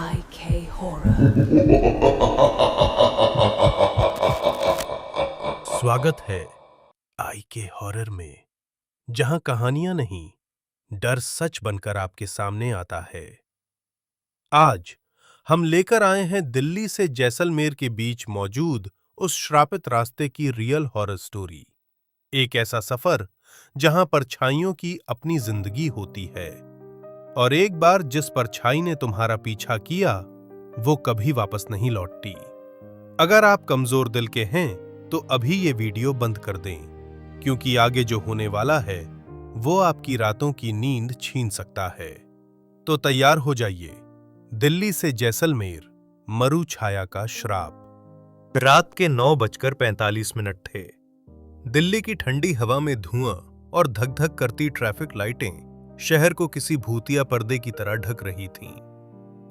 IK Horror. स्वागत है IK horror में, जहां कहानियां नहीं, डर सच बनकर आपके सामने आता है। आज हम लेकर आए हैं दिल्ली से जैसलमेर के बीच मौजूद उस श्रापित रास्ते की रियल हॉरर स्टोरी। एक ऐसा सफर जहां परछाइयों की अपनी जिंदगी होती है और एक बार जिस परछाई ने तुम्हारा पीछा किया, वो कभी वापस नहीं लौटती। अगर आप कमजोर दिल के हैं तो अभी ये वीडियो बंद कर दें, क्योंकि आगे जो होने वाला है वो आपकी रातों की नींद छीन सकता है। तो तैयार हो जाइए। दिल्ली से जैसलमेर, मरु छाया का श्राप। रात के 9:45 थे। दिल्ली की ठंडी हवा में धुआं और धक धक करती ट्रैफिक लाइटें शहर को किसी भूतिया पर्दे की तरह ढक रही थीं।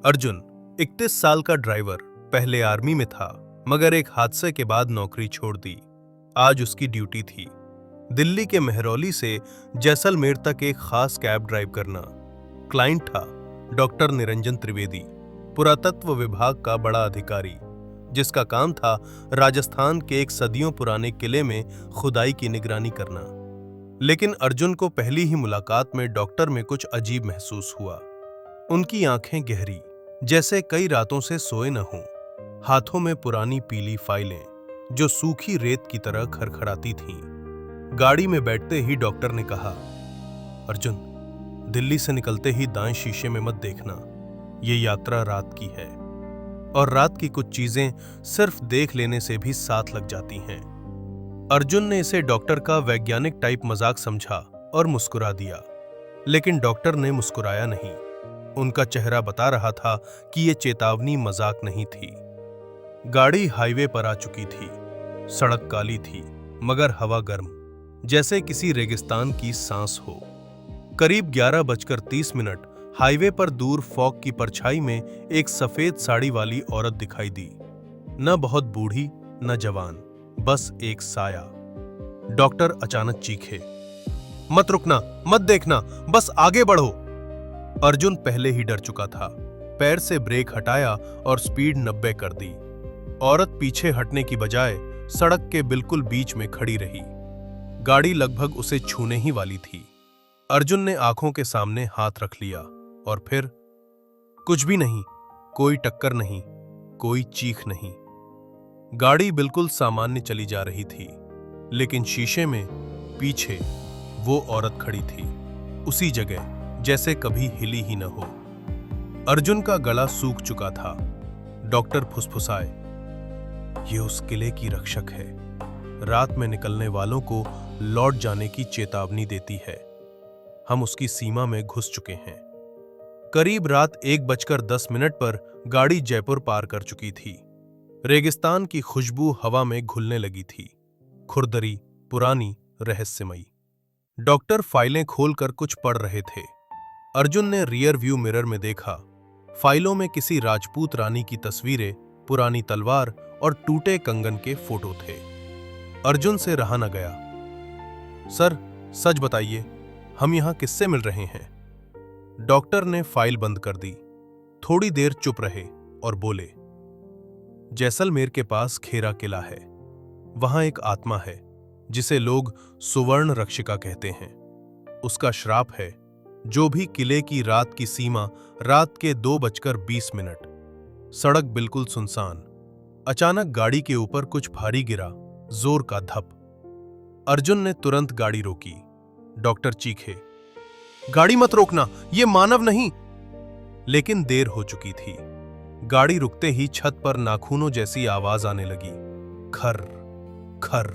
अर्जुन, 31 साल का ड्राइवर, पहले आर्मी में था, मगर एक हादसे के बाद नौकरी छोड़ दी। आज उसकी ड्यूटी थी दिल्ली के मेहरौली से जैसलमेर तक एक खास कैब ड्राइव करना। क्लाइंट था डॉक्टर निरंजन त्रिवेदी, पुरातत्व विभाग का बड़ा अधिकारी, जिसका काम था राजस्थान के एक सदियों पुराने किले में खुदाई की निगरानी करना। लेकिन अर्जुन को पहली ही मुलाकात में डॉक्टर में कुछ अजीब महसूस हुआ। उनकी आंखें गहरी, जैसे कई रातों से सोए न हों। हाथों में पुरानी पीली फाइलें जो सूखी रेत की तरह खड़खड़ाती थीं। गाड़ी में बैठते ही डॉक्टर ने कहा, अर्जुन, दिल्ली से निकलते ही दाएं शीशे में मत देखना। ये यात्रा रात की है और रात की कुछ चीजें सिर्फ देख लेने से भी साथ लग जाती हैं। अर्जुन ने इसे डॉक्टर का वैज्ञानिक टाइप मजाक समझा और मुस्कुरा दिया, लेकिन डॉक्टर ने मुस्कुराया नहीं। उनका चेहरा बता रहा था कि यह चेतावनी मजाक नहीं थी। गाड़ी हाईवे पर आ चुकी थी। सड़क काली थी, मगर हवा गर्म, जैसे किसी रेगिस्तान की सांस हो। करीब 11:30 हाईवे पर दूर फॉग की परछाई में एक सफेद साड़ी वाली औरत दिखाई दी। न बहुत बूढ़ी न जवान, बस एक साया। डॉक्टर अचानक चीखे, मत रुकना, मत देखना, बस आगे बढ़ो। अर्जुन पहले ही डर चुका था। पैर से ब्रेक हटाया और स्पीड 90 कर दी। औरत पीछे हटने की बजाय सड़क के बिल्कुल बीच में खड़ी रही। गाड़ी लगभग उसे छूने ही वाली थी। अर्जुन ने आंखों के सामने हाथ रख लिया और फिर कुछ भी नहीं। कोई टक्कर नहीं, कोई चीख नहीं। गाड़ी बिल्कुल सामान्य चली जा रही थी, लेकिन शीशे में पीछे वो औरत खड़ी थी, उसी जगह, जैसे कभी हिली ही न हो। अर्जुन का गला सूख चुका था। डॉक्टर फुसफुसाए, ये उस किले की रक्षक है। रात में निकलने वालों को लौट जाने की चेतावनी देती है। हम उसकी सीमा में घुस चुके हैं। करीब रात 1:10 पर गाड़ी जयपुर पार कर चुकी थी। रेगिस्तान की खुशबू हवा में घुलने लगी थी, खुरदरी, पुरानी, रहस्यमयी। डॉक्टर फाइलें खोलकर कुछ पढ़ रहे थे। अर्जुन ने रियर व्यू मिरर में देखा। फाइलों में किसी राजपूत रानी की तस्वीरें, पुरानी तलवार और टूटे कंगन के फोटो थे। अर्जुन से रहा न गया। सर, सच बताइए, हम यहां किससे मिल रहे हैं? डॉक्टर ने फाइल बंद कर दी। थोड़ी देर चुप रहे और बोले, जैसलमेर के पास खेरा किला है। वहां एक आत्मा है जिसे लोग सुवर्ण रक्षिका कहते हैं। उसका श्राप है। जो भी किले की रात की सीमा, रात के 2:20। सड़क बिल्कुल सुनसान। अचानक गाड़ी के ऊपर कुछ भारी गिरा, जोर का धप। अर्जुन ने तुरंत गाड़ी रोकी। डॉक्टर चीखे, गाड़ी मत रोकना, ये मानव नहीं। लेकिन देर हो चुकी थी। गाड़ी रुकते ही छत पर नाखूनों जैसी आवाज आने लगी, खर खर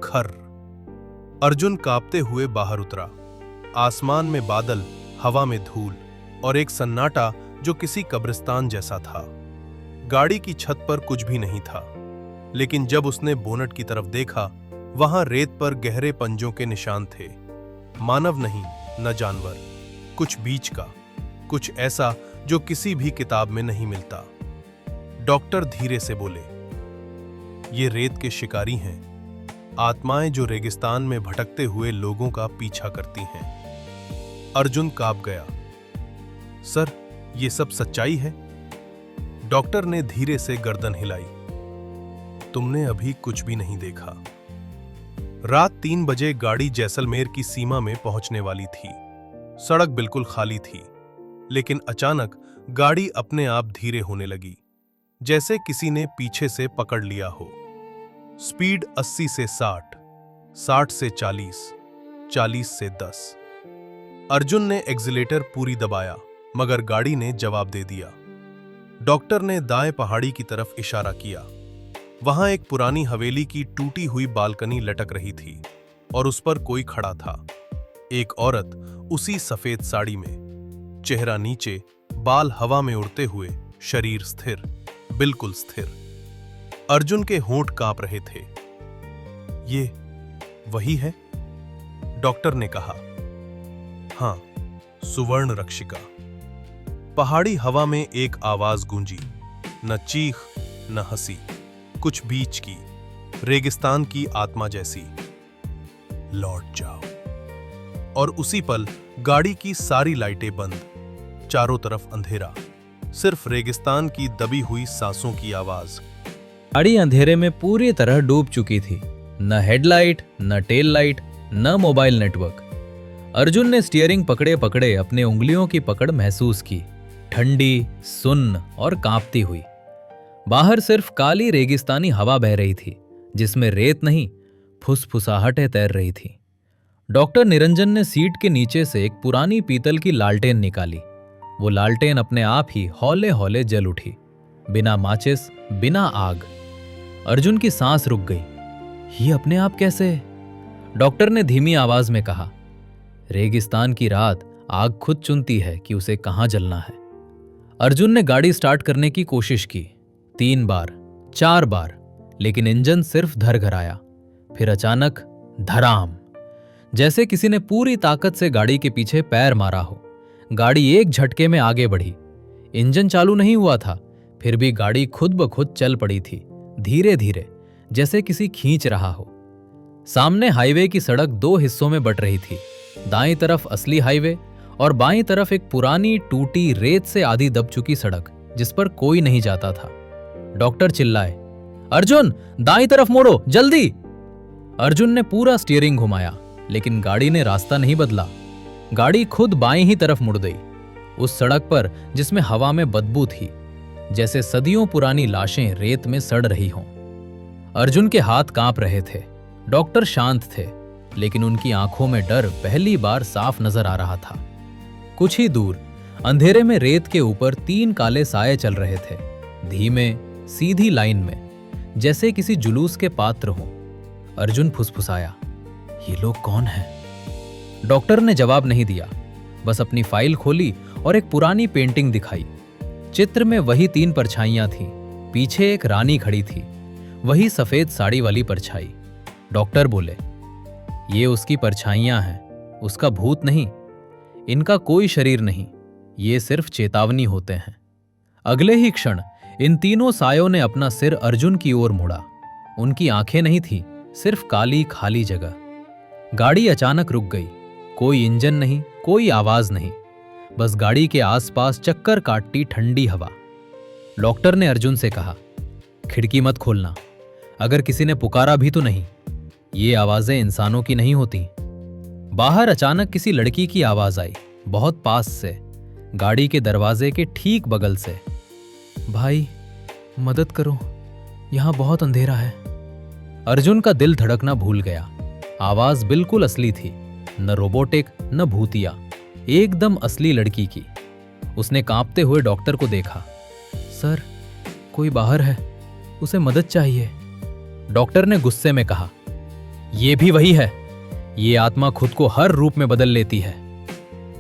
खर। अर्जुन कांपते हुए बाहर उतरा। आसमान में बादल, हवा में धूल और एक सन्नाटा जो किसी कब्रिस्तान जैसा था। गाड़ी की छत पर कुछ भी नहीं था, लेकिन जब उसने बोनट की तरफ देखा, वहां रेत पर गहरे पंजों के निशान थे। मानव नहीं, न जानवर, कुछ बीच का, कुछ ऐसा जो किसी भी किताब में नहीं मिलता। डॉक्टर धीरे से बोले, ये रेत के शिकारी हैं, आत्माएं जो रेगिस्तान में भटकते हुए लोगों का पीछा करती हैं। अर्जुन कांप गया। सर, ये सब सच्चाई है? डॉक्टर ने धीरे से गर्दन हिलाई। तुमने अभी कुछ भी नहीं देखा। रात 3 बजे गाड़ी जैसलमेर की सीमा में पहुंचने वाली थी। सड़क बिल्कुल खाली थी, लेकिन अचानक गाड़ी अपने आप धीरे होने लगी, जैसे किसी ने पीछे से पकड़ लिया हो। स्पीड 80 से 60, 60 से 40, 40 से 10। अर्जुन ने एक्सीलेटर पूरी दबाया, मगर गाड़ी ने जवाब दे दिया। डॉक्टर ने दाएं पहाड़ी की तरफ इशारा किया। वहां एक पुरानी हवेली की टूटी हुई बालकनी लटक रही थी और उस पर कोई खड़ा था। एक औरत उसी सफेद साड़ी में, चेहरा नीचे, बाल हवा में उड़ते हुए, शरीर स्थिर, बिल्कुल स्थिर। अर्जुन के होंठ कांप रहे थे। ये वही है? डॉक्टर ने कहा। हां, सुवर्ण रक्षिका। पहाड़ी हवा में एक आवाज गूंजी, न चीख न हंसी, कुछ बीच की, रेगिस्तान की आत्मा जैसी। लौट जाओ। और उसी पल गाड़ी की सारी लाइटें बंद, चारों तरफ अंधेरा, सिर्फ रेगिस्तान की दबी हुई सांसों की आवाज। गाड़ी अंधेरे में पूरी तरह डूब चुकी थी। न हेडलाइट, न टेल लाइट, न मोबाइल नेटवर्क। अर्जुन ने स्टीयरिंग पकड़े पकड़े अपने उंगलियों की पकड़ महसूस की, ठंडी, सुन्न और कांपती हुई। बाहर सिर्फ काली रेगिस्तानी हवा बह रही थी, जिसमें रेत नहीं, फुसफुसाहटें तैर रही थी। डॉक्टर निरंजन ने सीट के नीचे से एक पुरानी पीतल की लालटेन निकाली। वो लालटेन अपने आप ही हौले हौले जल उठी, बिना माचिस, बिना आग। अर्जुन की सांस रुक गई। ये अपने आप कैसे? डॉक्टर ने धीमी आवाज में कहा, रेगिस्तान की रात आग खुद चुनती है कि उसे कहां जलना है। अर्जुन ने गाड़ी स्टार्ट करने की कोशिश की, 3 बार, 4 बार, लेकिन इंजन सिर्फ धरघराया। फिर अचानक धड़ाम, जैसे किसी ने पूरी ताकत से गाड़ी के पीछे पैर मारा हो। गाड़ी एक झटके में आगे बढ़ी। इंजन चालू नहीं हुआ था, फिर भी गाड़ी खुद ब खुद चल पड़ी थी, धीरे धीरे, जैसे किसी खींच रहा हो। सामने हाईवे की सड़क 2 हिस्सों में बट रही थी। दाईं तरफ असली हाईवे और बाईं तरफ एक पुरानी टूटी रेत से आधी दब चुकी सड़क, जिस पर कोई नहीं जाता था। डॉक्टर चिल्लाए, अर्जुन, दाईं तरफ मोड़ो, जल्दी! अर्जुन ने पूरा स्टीयरिंग घुमाया, लेकिन गाड़ी ने रास्ता नहीं बदला। गाड़ी खुद बाईं ही तरफ मुड़ गई, उस सड़क पर जिसमें हवा में बदबू थी, जैसे सदियों पुरानी लाशें रेत में सड़ रही हों। अर्जुन के हाथ कांप रहे थे। डॉक्टर शांत थे, लेकिन उनकी आंखों में डर पहली बार साफ नजर आ रहा था। कुछ ही दूर अंधेरे में रेत के ऊपर 3 काले साए चल रहे थे, धीमे, सीधी लाइन में, जैसे किसी जुलूस के पात्र हों। अर्जुन फुसफुसाया, ये लोग कौन हैं? डॉक्टर ने जवाब नहीं दिया, बस अपनी फाइल खोली और एक पुरानी पेंटिंग दिखाई। चित्र में वही 3 परछाइयां थीं। पीछे एक रानी खड़ी थी, वही सफेद साड़ी वाली परछाई। डॉक्टर बोले, ये उसकी परछाइयां हैं, उसका भूत नहीं। इनका कोई शरीर नहीं, ये सिर्फ चेतावनी होते हैं। अगले ही क्षण इन तीनों सायों ने अपना सिर अर्जुन की ओर मोड़ा। उनकी आंखें नहीं थी, सिर्फ काली खाली जगह। गाड़ी अचानक रुक गई। कोई इंजन नहीं, कोई आवाज नहीं, बस गाड़ी के आसपास चक्कर काटती ठंडी हवा। डॉक्टर ने अर्जुन से कहा, खिड़की मत खोलना, अगर किसी ने पुकारा भी तो नहीं। ये आवाजें इंसानों की नहीं होती। बाहर अचानक किसी लड़की की आवाज आई, बहुत पास से, गाड़ी के दरवाजे के ठीक बगल से। भाई, मदद करो, यहां बहुत अंधेरा है। अर्जुन का दिल धड़कना भूल गया। आवाज बिल्कुल असली थी, न रोबोटिक न भूतिया, एकदम असली लड़की की। उसने कांपते हुए डॉक्टर को देखा। सर, कोई बाहर है, उसे मदद चाहिए। डॉक्टर ने गुस्से में कहा, यह भी वही है। ये आत्मा खुद को हर रूप में बदल लेती है।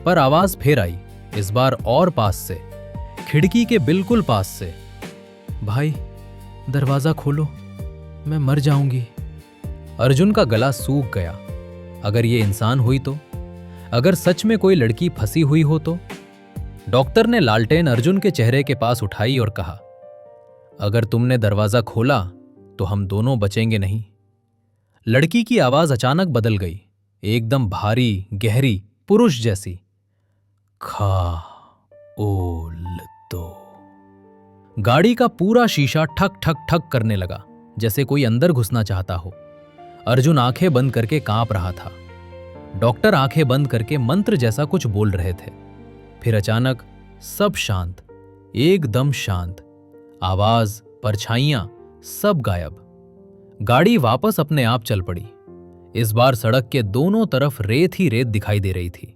पर आवाज फिर आई, इस बार और पास से, खिड़की के बिल्कुल पास से। भाई, दरवाजा खोलो, मैं मर जाऊंगी। अर्जुन का गला सूख गया। अगर ये इंसान हुई तो? अगर सच में कोई लड़की फंसी हुई हो तो? डॉक्टर ने लालटेन अर्जुन के चेहरे के पास उठाई और कहा, अगर तुमने दरवाजा खोला तो हम दोनों बचेंगे नहीं। लड़की की आवाज अचानक बदल गई, एकदम भारी, गहरी, पुरुष जैसी। खा ओल दो। गाड़ी का पूरा शीशा ठक ठक ठक करने लगा, जैसे कोई अंदर घुसना चाहता हो। अर्जुन आंखें बंद करके कांप रहा था। डॉक्टर आंखें बंद करके मंत्र जैसा कुछ बोल रहे थे। फिर अचानक सब शांत, एकदम शांत। आवाज, परछाइयां, सब गायब। गाड़ी वापस अपने आप चल पड़ी। इस बार सड़क के दोनों तरफ रेत ही रेत दिखाई दे रही थी।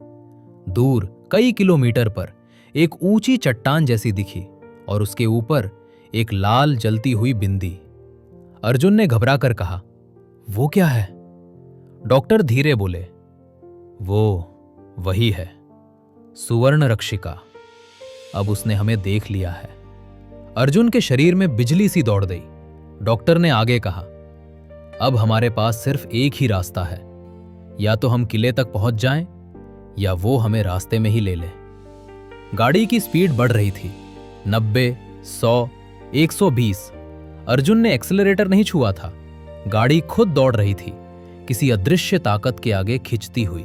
दूर कई किलोमीटर पर एक ऊंची चट्टान जैसी दिखी और उसके ऊपर एक लाल जलती हुई बिंदी। अर्जुन ने घबराकर कहा, वो क्या है? डॉक्टर धीरे बोले, वो वही है, सुवर्ण रक्षिका। अब उसने हमें देख लिया है। अर्जुन के शरीर में बिजली सी दौड़ गई। डॉक्टर ने आगे कहा, अब हमारे पास सिर्फ एक ही रास्ता है, या तो हम किले तक पहुंच जाएं या वो हमें रास्ते में ही ले ले। गाड़ी की स्पीड बढ़ रही थी, 90, 100, 120। अर्जुन ने एक्सेलरेटर नहीं छुआ था। गाड़ी खुद दौड़ रही थी, किसी अदृश्य ताकत के आगे खिंचती हुई।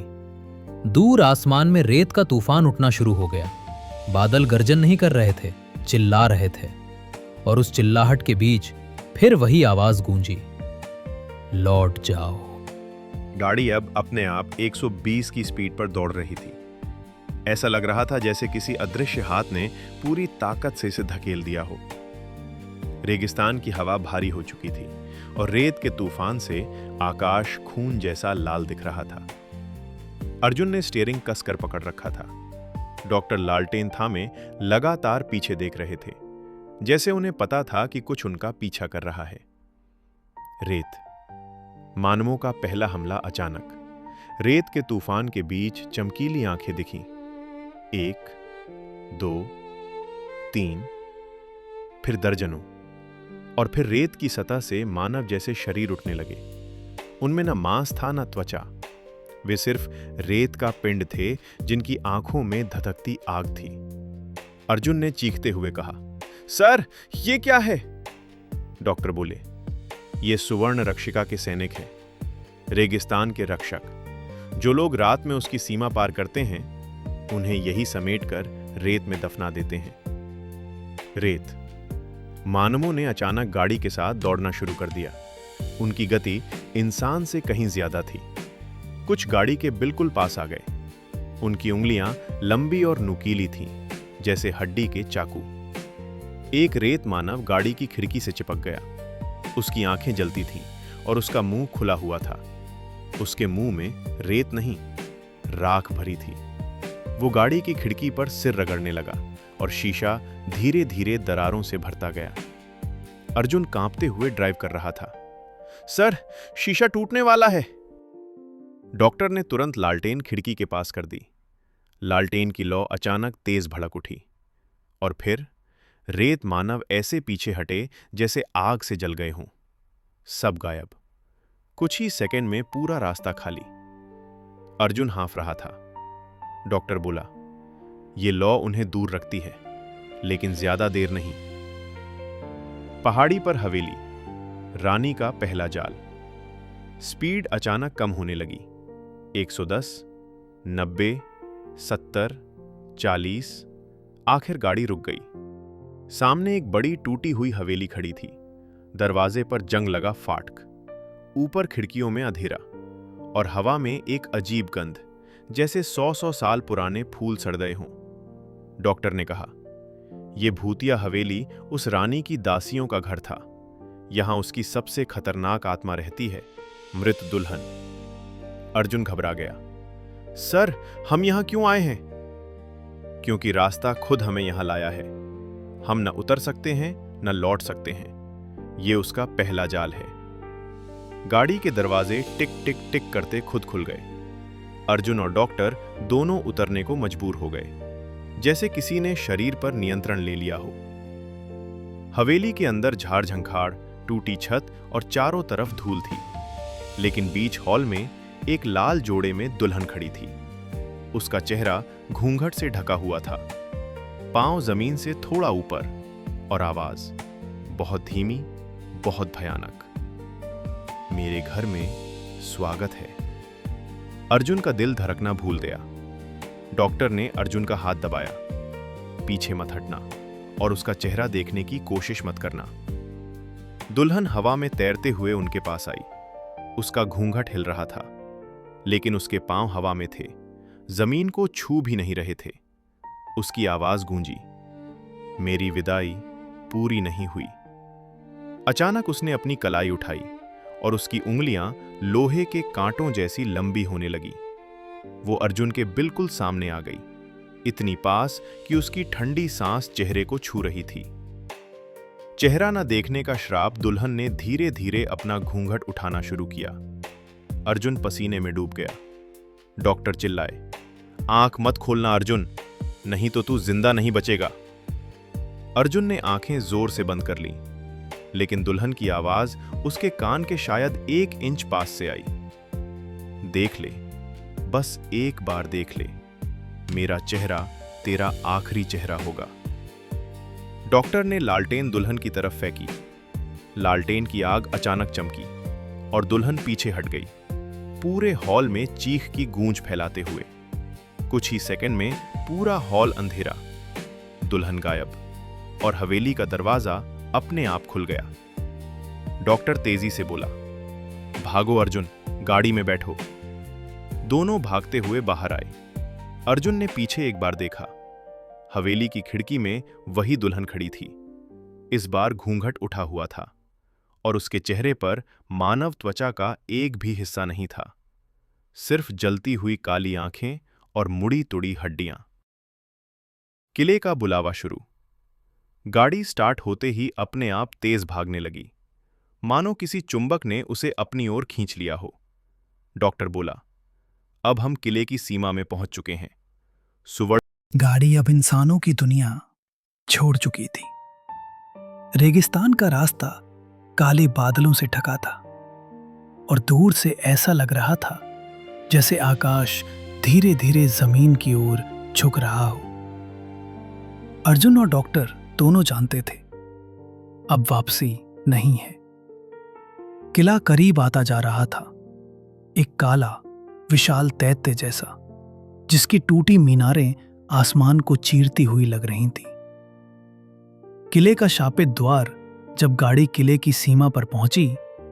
दूर आसमान में रेत का तूफान उठना शुरू हो गया। बादल गर्जन नहीं कर रहे थे, चिल्ला रहे थे। और उस चिल्लाहट के बीच फिर वही आवाज गूंजी, लौट जाओ। गाड़ी अब अपने आप 120 की स्पीड पर दौड़ रही थी। ऐसा लग रहा था जैसे किसी अदृश्य हाथ ने पूरी ताकत से इसे धकेल दिया हो। रेगिस्तान की हवा भारी हो चुकी थी और रेत के तूफान से आकाश खून जैसा लाल दिख रहा था। अर्जुन ने स्टीयरिंग कसकर पकड़ रखा था। डॉक्टर लालटेन थामे लगातार पीछे देख रहे थे, जैसे उन्हें पता था कि कुछ उनका पीछा कर रहा है। रेत, मानवों का पहला हमला अचानक। रेत के तूफान के बीच चमकीली आंखें दिखीं। 1, 2, 3, फिर दर्जनों, और फिर रेत की सतह से मानव जैसे शरीर उठने लगे। उनमें न मांस था न त्वचा। वे सिर्फ रेत का पिंड थे जिनकी आंखों में धधकती आग थी। अर्जुन ने चीखते हुए कहा, सर, ये क्या है? डॉक्टर बोले, ये सुवर्ण रक्षिका के सैनिक हैं, रेगिस्तान के रक्षक। जो लोग रात में उसकी सीमा पार करते हैं, उन्हें यही समेटकर रेत में दफना देते हैं। रेत। मानवों ने अचानक गाड़ी के साथ दौड़ना शुरू कर दिया। उनकी गति इंसान से कहीं ज्यादा थी। कुछ गाड़ी के बिल्कुल पास आ गए। उनकी उंगलियां लंबी और नुकीली थीं, जैसे हड्डी के चाकू। एक रेत मानव गाड़ी की खिड़की से चिपक गया। उसकी आंखें जलती थीं और उसका मुंह खुला हुआ था। उसके मुंह में रेत नहीं, राख भरी थी। वो गाड़ी की खिड़की पर सिर रगड़ने लगा और शीशा धीरे धीरे दरारों से भरता गया। अर्जुन कांपते हुए ड्राइव कर रहा था। सर, शीशा टूटने वाला है। डॉक्टर ने तुरंत लालटेन खिड़की के पास कर दी। लालटेन की लौ अचानक तेज भड़क उठी और फिर रेत मानव ऐसे पीछे हटे जैसे आग से जल गए हों। सब गायब। कुछ ही सेकंड में पूरा रास्ता खाली। अर्जुन हाँफ रहा था। डॉक्टर बोला, ये लौ उन्हें दूर रखती है, लेकिन ज्यादा देर नहीं। पहाड़ी पर हवेली, रानी का पहला जाल। स्पीड अचानक कम होने लगी। 110, 90, 70, 40। आखिर गाड़ी रुक गई। सामने एक बड़ी टूटी हुई हवेली खड़ी थी। दरवाजे पर जंग लगा फाटक। ऊपर खिड़कियों में अंधेरा और हवा में एक अजीब गंध, जैसे 100 साल पुराने फूल सड़ गए हों। डॉक्टर ने कहा, यह भूतिया हवेली उस रानी की दासियों का घर था। यहां उसकी सबसे खतरनाक आत्मा रहती है, मृत दुल्हन। अर्जुन घबरा गया। सर, हम यहां क्यों आए हैं? क्योंकि रास्ता खुद हमें यहां लाया है। हम न उतर सकते हैं न लौट सकते हैं। ये उसका पहला जाल है। गाड़ी के दरवाजे टिक टिक टिक करते खुद खुल गए। अर्जुन और डॉक्टर दोनों उतरने को मजबूर हो गए, जैसे किसी ने शरीर पर नियंत्रण ले लिया हो। हवेली के अंदर झाड़ झंखाड़, टूटी छत और चारों तरफ धूल थी, लेकिन बीच हॉल में एक लाल जोड़े में दुल्हन खड़ी थी। उसका चेहरा घूंघट से ढका हुआ था, पांव जमीन से थोड़ा ऊपर, और आवाज बहुत धीमी, बहुत भयानक, मेरे घर में स्वागत है। अर्जुन का दिल धड़कना भूल गया। डॉक्टर ने अर्जुन का हाथ दबाया। पीछे मत हटना और उसका चेहरा देखने की कोशिश मत करना। दुल्हन हवा में तैरते हुए उनके पास आई। उसका घूंघट हिल रहा था, लेकिन उसके पांव हवा में थे, जमीन को छू भी नहीं रहे थे। उसकी आवाज गूंजी, मेरी विदाई पूरी नहीं हुई। अचानक उसने अपनी कलाई उठाई और उसकी उंगलियां लोहे के कांटों जैसी लंबी होने लगी। वो अर्जुन के बिल्कुल सामने आ गई, इतनी पास कि उसकी ठंडी सांस चेहरे को छू रही थी। चेहरा न देखने का श्राप दुल्हन ने धीरे धीरे अपना घूंघट उठाना शुरू किया। अर्जुन पसीने में डूब गया। डॉक्टर चिल्लाए, आंख मत खोलना अर्जुन, नहीं तो तू जिंदा नहीं बचेगा। अर्जुन ने आंखें जोर से बंद कर लीं, लेकिन दुल्हन की आवाज उसके कान के शायद 1 इंच पास से आई। देख ले, बस एक बार देख ले, मेरा चेहरा तेरा आखिरी चेहरा होगा। डॉक्टर ने लालटेन दुल्हन की तरफ फेंकी। लालटेन की आग अचानक चमकी और दुल्हन पीछे हट गई, पूरे हॉल में चीख की गूंज फैलाते हुए। कुछ ही सेकंड में पूरा हॉल अंधेरा, दुल्हन गायब और हवेली का दरवाजा अपने आप खुल गया। डॉक्टर तेजी से बोला, भागो अर्जुन, गाड़ी में बैठो। दोनों भागते हुए बाहर आए। अर्जुन ने पीछे एक बार देखा। हवेली की खिड़की में वही दुल्हन खड़ी थी। इस बार घूंघट उठा हुआ था और उसके चेहरे पर मानव त्वचा का एक भी हिस्सा नहीं था, सिर्फ जलती हुई काली आंखें और मुड़ी तुड़ी हड्डियां। किले का बुलावा शुरू। गाड़ी स्टार्ट होते ही अपने आप तेज भागने लगी, मानो किसी चुंबक ने उसे अपनी ओर खींच लिया हो। डॉक्टर बोला, अब हम किले की सीमा में पहुंच चुके हैं। सुवर्ण गाड़ी अब इंसानों की दुनिया छोड़ चुकी थी। रेगिस्तान का रास्ता काले बादलों से ढका था और दूर से ऐसा लग रहा था जैसे आकाश धीरे धीरे जमीन की ओर झुक रहा हो। अर्जुन और डॉक्टर दोनों जानते थे, अब वापसी नहीं है। किला करीब आता जा रहा था, एक काला विशाल दैत्य जैसा, जिसकी टूटी मीनारें आसमान को चीरती हुई लग रही थी। किले का शापित द्वार जब गाड़ी किले की सीमा पर पहुंची,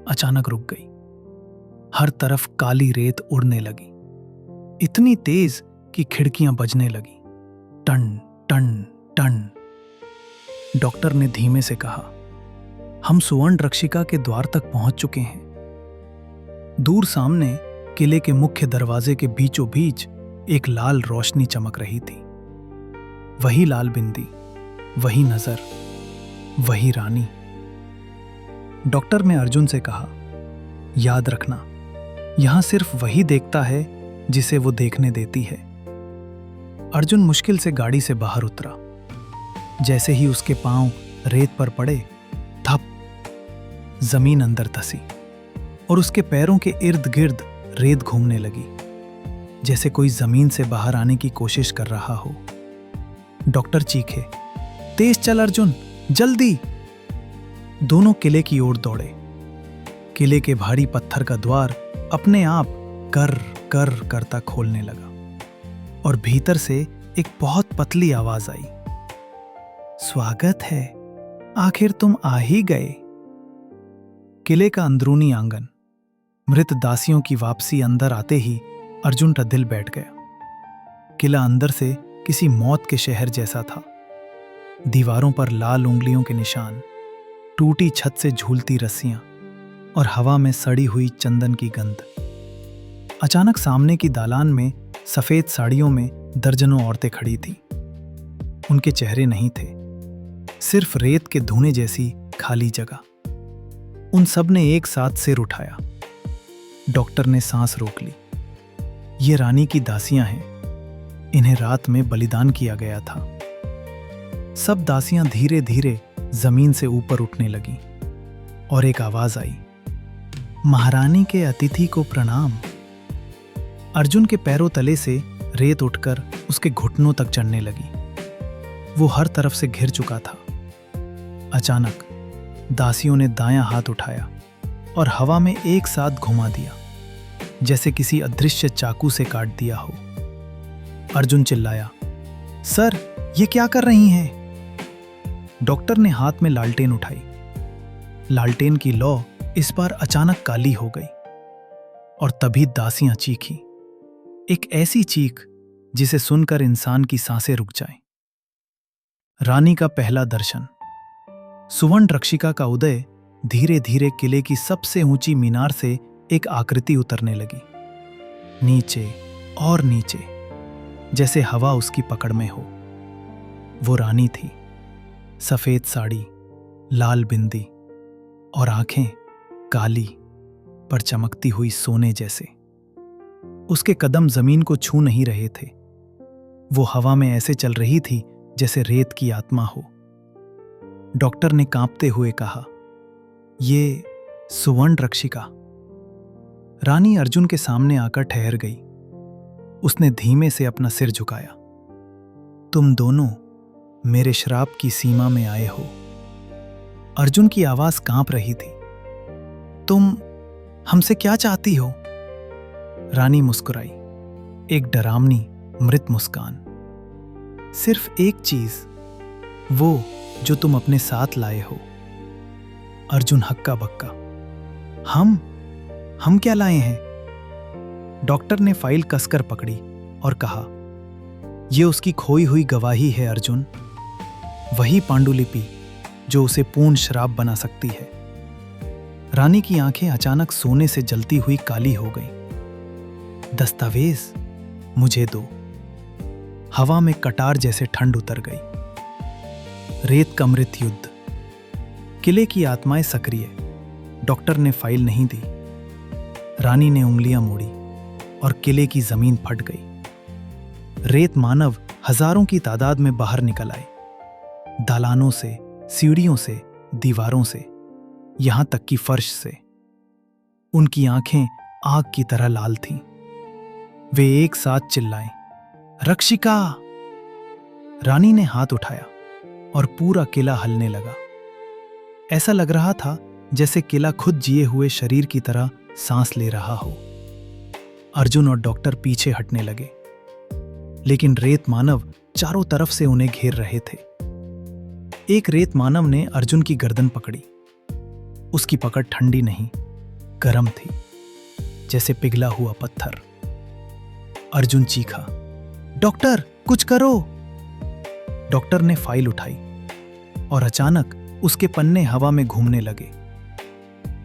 अचानक रुक गई। हर तरफ काली रेत उड़ने लगी, इतनी तेज कि खिड़कियां बजने लगी, टन टन टन। डॉक्टर ने धीमे से कहा, हम सुवर्ण रक्षिका के द्वार तक पहुंच चुके हैं। दूर सामने किले के मुख्य दरवाजे के बीचों बीच एक लाल रोशनी चमक रही थी। वही लाल बिंदी, वही नजर, वही रानी। डॉक्टर ने अर्जुन से कहा, याद रखना, यहां सिर्फ वही देखता है जिसे वो देखने देती है। अर्जुन मुश्किल से गाड़ी से बाहर उतरा। जैसे ही उसके पांव रेत पर पड़े, थप, जमीन अंदर धसी और उसके पैरों के इर्द गिर्द रेत घूमने लगी, जैसे कोई जमीन से बाहर आने की कोशिश कर रहा हो। डॉक्टर चीखे, तेज चल अर्जुन, जल्दी। दोनों किले की ओर दौड़े। किले के भारी पत्थर का द्वार अपने आप कर कर करता खोलने लगा और भीतर से एक बहुत पतली आवाज आई, स्वागत है, आखिर तुम आ ही गए। किले का अंदरूनी आंगन। मृत दासियों की वापसी अंदर आते ही अर्जुन का दिल बैठ गया। किला अंदर से किसी मौत के शहर जैसा था। दीवारों पर लाल उंगलियों के निशान, टूटी छत से झूलती रस्सियां और हवा में सड़ी हुई चंदन की गंध। अचानक सामने की दालान में सफेद साड़ियों में दर्जनों औरतें खड़ी थीं। उनके चेहरे नहीं थे, सिर्फ रेत के धुएं जैसी खाली जगह। उन सब ने एक साथ सिर उठाया। डॉक्टर ने सांस रोक ली। ये रानी की दासियां हैं, इन्हें रात में बलिदान किया गया था। सब दासियां धीरे धीरे जमीन से ऊपर उठने लगी और एक आवाज आई, महारानी के अतिथि को प्रणाम। अर्जुन के पैरों तले से रेत उठकर उसके घुटनों तक चढ़ने लगी। वो हर तरफ से घिर चुका था। अचानक दासियों ने दायां हाथ उठाया और हवा में एक साथ घुमा दिया, जैसे किसी अदृश्य चाकू से काट दिया हो। अर्जुन चिल्लाया, सर, ये क्या कर रही हैं? डॉक्टर ने हाथ में लालटेन उठाई। लालटेन की लौ इस बार अचानक काली हो गई और तभी दासियां चीखीं, एक ऐसी चीख जिसे सुनकर इंसान की सांसें रुक जाएं। रानी का पहला दर्शन। सुवर्ण रक्षिका का उदय धीरे धीरे किले की सबसे ऊंची मीनार से एक आकृति उतरने लगी, नीचे और नीचे, जैसे हवा उसकी पकड़ में हो। वो रानी थी, सफेद साड़ी, लाल बिंदी और आंखें काली पर चमकती हुई सोने जैसे। उसके कदम जमीन को छू नहीं रहे थे, वो हवा में ऐसे चल रही थी जैसे रेत की आत्मा हो। डॉक्टर ने कांपते हुए कहा, ये सुवर्ण रक्षिका। रानी अर्जुन के सामने आकर ठहर गई। उसने धीमे से अपना सिर झुकाया। तुम दोनों मेरे श्राप की सीमा में आए हो। अर्जुन की आवाज कांप रही थी। तुम हमसे क्या चाहती हो? रानी मुस्कुराई, एक डरावनी मृत मुस्कान। सिर्फ एक चीज, वो जो तुम अपने साथ लाए हो। अर्जुन हक्का बक्का, हम क्या लाए हैं? डॉक्टर ने फाइल कसकर पकड़ी और कहा, यह उसकी खोई हुई गवाही है अर्जुन, वही पांडुलिपि जो उसे पूर्ण श्राप बना सकती है। रानी की आंखें अचानक सोने से जलती हुई काली हो गईं। दस्तावेज मुझे दो। हवा में कटार जैसे ठंड उतर गई। रेत का मृत युद्ध। किले की आत्माएं सक्रिय। डॉक्टर ने फाइल नहीं दी। रानी ने उंगलियां मोड़ी और किले की जमीन फट गई। रेत मानव हजारों की तादाद में बाहर निकल आए, दालानों से, सीढ़ियों से, दीवारों से, यहां तक कि फर्श से। उनकी आंखें आग की तरह लाल थीं। वे एक साथ चिल्लाए, रक्षिका! रानी ने हाथ उठाया और पूरा किला हिलने लगा। ऐसा लग रहा था जैसे किला खुद जिए हुए शरीर की तरह सांस ले रहा हो। अर्जुन और डॉक्टर पीछे हटने लगे, लेकिन रेत मानव चारों तरफ से उन्हें घेर रहे थे। एक रेत मानव ने अर्जुन की गर्दन पकड़ी। उसकी पकड़ ठंडी नहीं, गर्म थी, जैसे पिघला हुआ पत्थर। अर्जुन चीखा, डॉक्टर कुछ करो! डॉक्टर ने फाइल उठाई और अचानक उसके पन्ने हवा में घूमने लगे।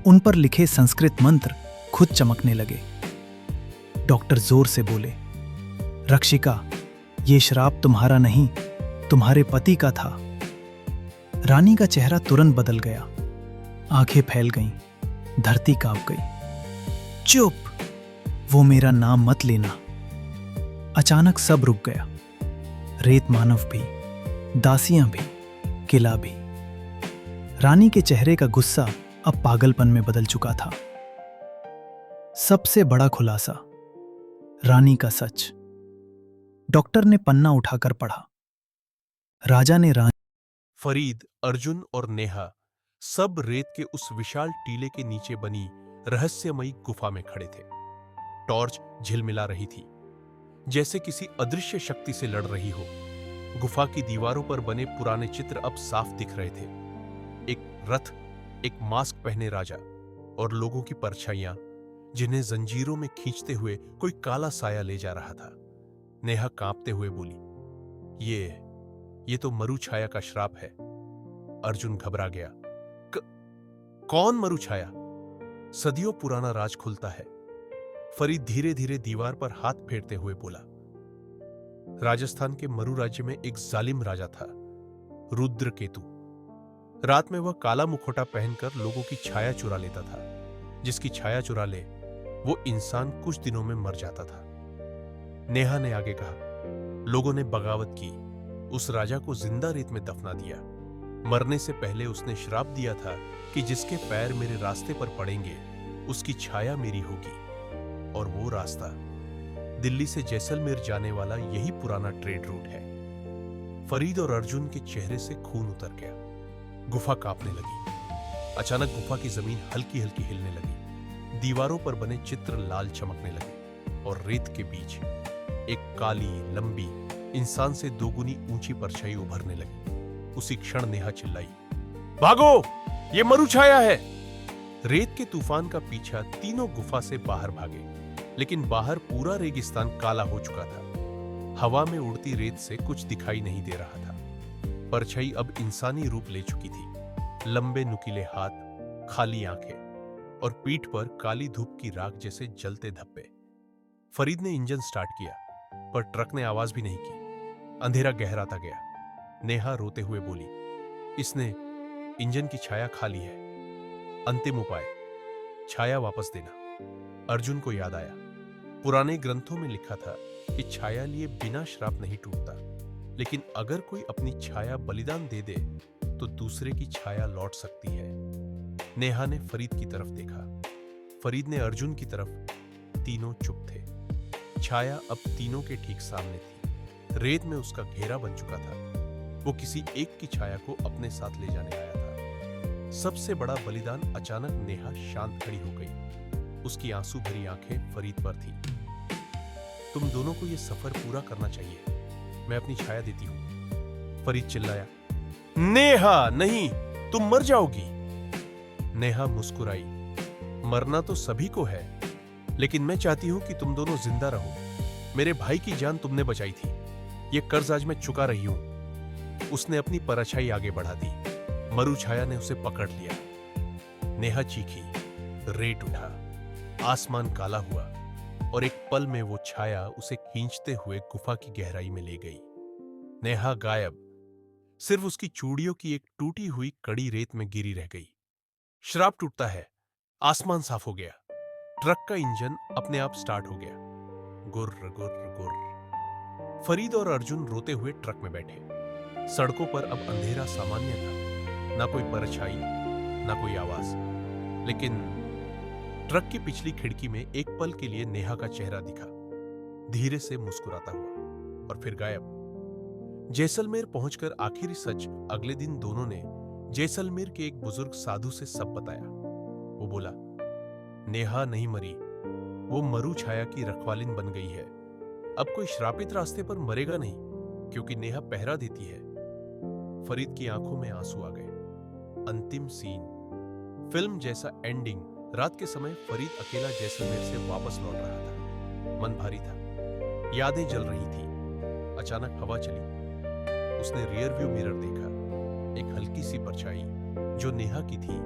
उन पर लिखे संस्कृत मंत्र खुद चमकने लगे। डॉक्टर जोर से बोले, रक्षिका, ये श्राप तुम्हारा नहीं, तुम्हारे पति का था। रानी का चेहरा तुरंत बदल गया। आंखें फैल गईं, धरती कांप गई। चुप! वो मेरा नाम मत लेना। अचानक सब रुक गया। रेत मानव भी, दासियां भी, किला भी। रानी के चेहरे का गुस्सा अब पागलपन में बदल चुका था। सबसे बड़ा खुलासा, रानी का सच। डॉक्टर ने पन्ना उठाकर पढ़ा। राजा ने रानी फरीद, अर्जुन और नेहा सब रेत के उस विशाल टीले के नीचे बनी रहस्यमयी गुफा में खड़े थे। टॉर्च झिलमिला रही थी, जैसे किसी अदृश्य शक्ति से लड़ रही हो। गुफा की दीवारों पर बने पुराने चित्र अब साफ दिख रहे थे। एक रथ, एक मास्क पहने राजा और लोगों की परछाइयां जिन्हें जंजीरों में खींचते हुए कोई काला साया ले जा रहा था। नेहा कांपते हुए बोली, ये तो मरु छाया का श्राप है। अर्जुन घबरा गया। कौन मरु छाया? सदियों पुराना राज खुलता है। फरीद धीरे धीरे दीवार पर हाथ फेरते हुए बोला, राजस्थान के मरु राज्य में एक जालिम राजा था, रुद्रकेतु। रात में वह काला मुखौटा पहनकर लोगों की छाया चुरा लेता था। जिसकी छाया चुरा ले वो इंसान कुछ दिनों में मर जाता था। नेहा ने आगे कहा, लोगों ने बगावत की, उस राजा को जिंदा रेत में दफना दिया। मरने से पहले उसने श्राप दिया था कि जिसके पैर मेरे रास्ते पर पड़ेंगे उसकी छाया मेरी होगी। और वो रास्ता दिल्ली से जैसलमेर जाने वाला यही पुराना ट्रेड रूट है। फरीद और अर्जुन के चेहरे से खून उतर गया। गुफा कांपने लगी। अचानक गुफा की जमीन हल्की हल्की हिलने लगी। दीवारों पर बने चित्र लाल चमकने लगे और रेत के बीच एक काली, लंबी, इंसान से दोगुनी ऊंची परछाई उभरने लगी। उसी क्षण नेहा चिल्लाई, भागो, ये मरु छाया है। रेत के तूफान का पीछा तीनों गुफा से बाहर भागे, लेकिन बाहर पूरा रेगिस्तान काला हो चुका था। हवा में उड़ती रेत से कुछ दिखाई नहीं दे रहा था। परछाई अब इंसानी रूप ले चुकी थी। लंबे नुकीले हाथ, खाली आंखें और पीठ पर काली धूप की राख जैसे जलते धब्बे। फरीद ने इंजन स्टार्ट किया, पर ट्रक ने आवाज भी नहीं की। अंधेरा गहराता गया। नेहा रोते हुए बोली, इसने इंजन की छाया खा ली है। अंतिम उपाय, छाया वापस देना। अर्जुन को याद आया, पुराने ग्रंथों में लिखा था कि छाया लिए बिना श्राप नहीं टूटता, लेकिन अगर कोई अपनी छाया बलिदान दे दे तो दूसरे की छाया लौट सकती है। नेहा ने फरीद की तरफ देखा, फरीद ने अर्जुन की तरफ। तीनों चुप थे। छाया अब तीनों के ठीक सामने थी। रेत में उसका घेरा बन चुका था। वो किसी एक की छाया को अपने साथ ले जाने आया था। सबसे बड़ा बलिदान। अचानक नेहा शांत खड़ी हो गई। उसकी आंसू भरी आंखें फरीद पर थी। तुम दोनों को यह सफर पूरा करना चाहिए, मैं अपनी छाया देती हूं। फरीद चिल्लाया, नेहा नहीं, तुम मर जाओगी। नेहा मुस्कुराई, मरना तो सभी को है, लेकिन मैं चाहती हूं कि तुम दोनों जिंदा रहो। मेरे भाई की जान तुमने बचाई थी, यह कर्ज आज मैं चुका रही हूं। उसने अपनी परछाई आगे बढ़ा दी। मरु छाया ने उसे पकड़ लिया। नेहा चीखी, रेत उठा, आसमान काला हुआ और एक पल में वो छाया उसे खींचते हुए गुफा की गहराई में ले गई। नेहा गायब। सिर्फ उसकी चूड़ियों की एक टूटी हुई कड़ी रेत में गिरी रह गई। श्राप टूटता है। आसमान साफ हो गया। ट्रक का इंजन अपने आप स्टार्ट हो गया। गुर्र गुर्र गुर्र। फरीद और अर्जुन रोते हुए ट्रक में बैठे। सड़कों पर अब अंधेरा सामान्य था, ना कोई परछाई, ना कोई आवाज। लेकिन ट्रक की पिछली खिड़की में एक पल के लिए नेहा का चेहरा दिखा, धीरे से मुस्कुराता हुआ, और फिर गायब। जैसलमेर पहुंचकर आखिरी सच अगले दिन दोनों ने जैसलमेर के एक बुजुर्ग साधु से सब बताया। वो बोला, नेहा नहीं मरी, वो मरु छाया की रखवालिन बन गई है। अब कोई श्रापित रास्ते पर मरेगा नहीं, क्योंकि नेहा पहरा देती है। फरीद की आंखों में आंसू आ गए। अंतिम सीन, फिल्म जैसा एंडिंग। रात के समय फरीद अकेला जैसलमेर से वापस लौट रहा था। मन भारी था, यादें जल रही थी। अचानक हवा चली। उसने रियर व्यू मिरर देखा। एक हल्की सी परछाई जो नेहा की थी,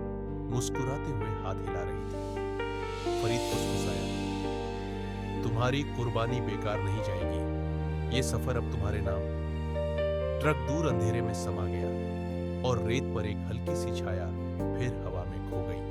मुस्कुराते हुए हाथ हिला रही थी। फरीद मुस्कुराया, तुम्हारी कुर्बानी बेकार नहीं जाएगी। ये सफर अब तुम्हारे नाम। ट्रक दूर अंधेरे में समा गया और रेत पर एक हल्की सी छाया फिर हवा में खो गई।